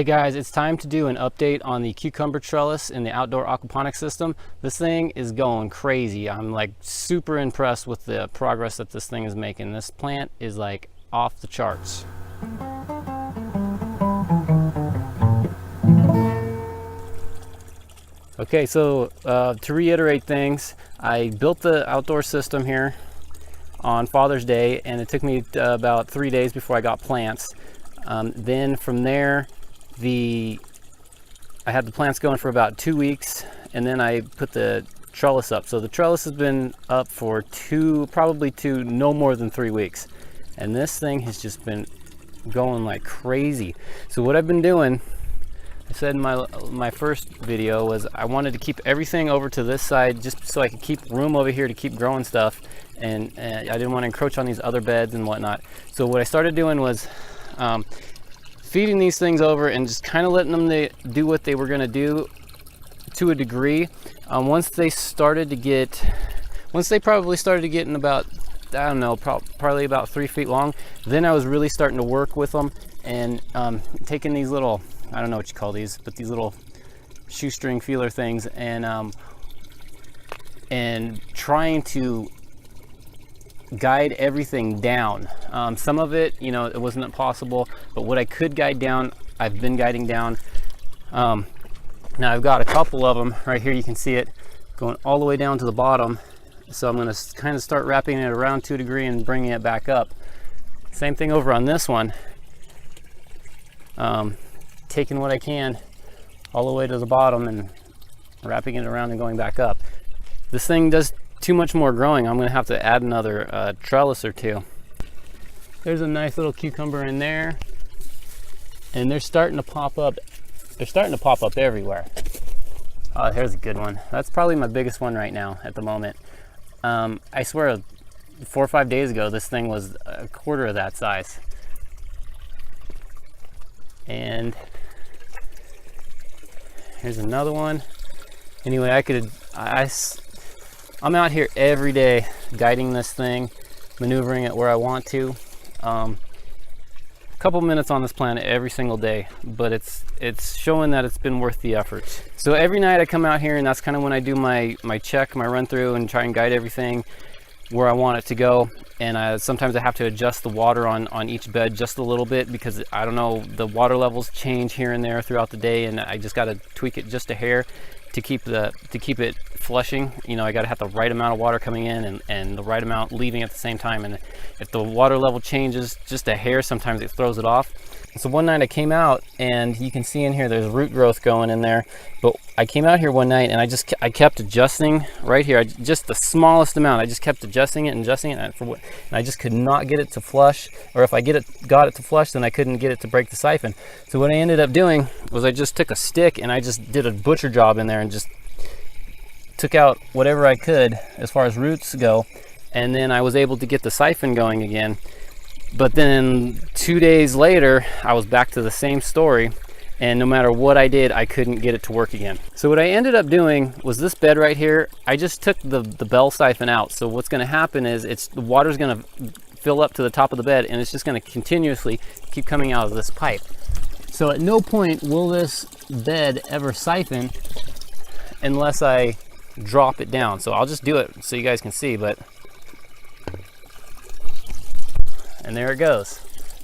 Hey guys, it's time to do an update on the cucumber trellis in the outdoor aquaponics system. This thing is going crazy. I'm like super impressed with the progress that this thing is making. This plant is like off the charts. Okay, so to reiterate things, I built the outdoor system here on Father's Day, and it took me about 3 days before I got plants. Then from there, I had the plants going for about 2 weeks, and then I put the trellis up. So the trellis has been up for probably no more than 3 weeks. And this thing has just been going like crazy. So what I've been doing, I said in my first video, was I wanted to keep everything over to this side just so I could keep room over here to keep growing stuff. And I didn't want to encroach on these other beds and whatnot. So what I started doing was feeding these things over and just kind of letting them do what they were going to do to a degree. Once they probably started to get in about, I don't know, probably about 3 feet long, then I was really starting to work with them and taking these little, I don't know what you call these, but these little shoestring feeler things, and trying to guide everything down. Some of it, you know, it wasn't possible, but what I could guide down, I've been guiding down. Now I've got a couple of them right here. You can see it going all the way down to the bottom. So I'm going to kind of start wrapping it around to a degree and bringing it back up. Same thing over on this one. Taking what I can all the way to the bottom and wrapping it around and going back up. This thing does too much more growing. I'm gonna have to add another trellis or two. There's a nice little cucumber in there, and they're starting to pop up. They're starting to pop up everywhere. Oh, here's a good one. That's probably my biggest one right now at the moment. I swear 4 or 5 days ago this thing was a quarter of that size. And here's another one. Anyway, I'm out here every day guiding this thing, maneuvering it where I want to. A couple minutes on this planet every single day, but it's showing that it's been worth the effort. So every night I come out here, and that's kind of when I do my check, my run through, and try and guide everything where I want it to go. And sometimes I have to adjust the water on each bed just a little bit, because I don't know, the water levels change here and there throughout the day, and I just got to tweak it just a hair to keep it flushing. You know, I got to have the right amount of water coming in and the right amount leaving at the same time. And if the water level changes just a hair, sometimes it throws it off. So one night I came out, and you can see in here there's root growth going in there, but I came out here one night and I kept adjusting right here, just the smallest amount. I just kept adjusting it, and I just could not get it to flush, or if I got it to flush, then I couldn't get it to break the siphon. So what I ended up doing was I just took a stick and I just did a butcher job in there and just took out whatever I could as far as roots go, and then I was able to get the siphon going again. But then 2 days later, I was back to the same story, and no matter what I did, I couldn't get it to work again. So what I ended up doing was this bed right here, I just took the bell siphon out. So what's gonna happen is the water's gonna fill up to the top of the bed, and it's just gonna continuously keep coming out of this pipe. So at no point will this bed ever siphon unless I drop it down. So I'll just do it so you guys can see, and there it goes.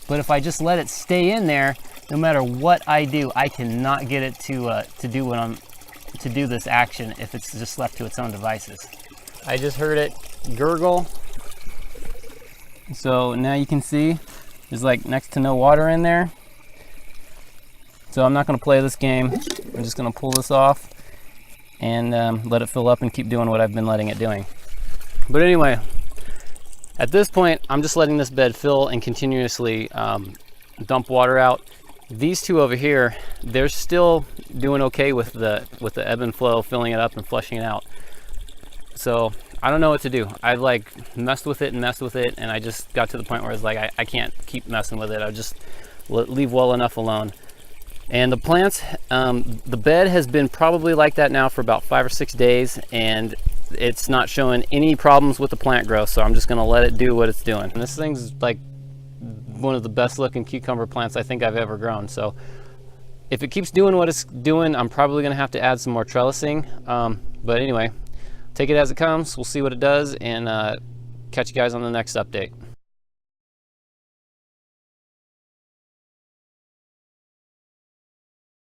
But if I just let it stay in there, no matter what I do, I cannot get it to do this action if it's just left to its own devices. I just heard it gurgle. So now you can see there's like next to no water in there. So I'm not going to play this game. I'm just going to pull this off and let it fill up and keep doing what I've been letting it doing. But anyway, at this point, I'm just letting this bed fill and continuously dump water out. These two over here, they're still doing okay with the ebb and flow, filling it up and flushing it out. So I don't know what to do. I've like messed with it, and I just got to the point where it's like I can't keep messing with it. I'll just leave well enough alone. And the plants, the bed has been probably like that now for about 5 or 6 days, and it's not showing any problems with the plant growth, so I'm just going to let it do what it's doing. And this thing's like one of the best looking cucumber plants I think I've ever grown. So If it keeps doing what it's doing, I'm probably gonna have to add some more trellising. But anyway, take it as it comes. We'll see what it does, and catch you guys on the next update.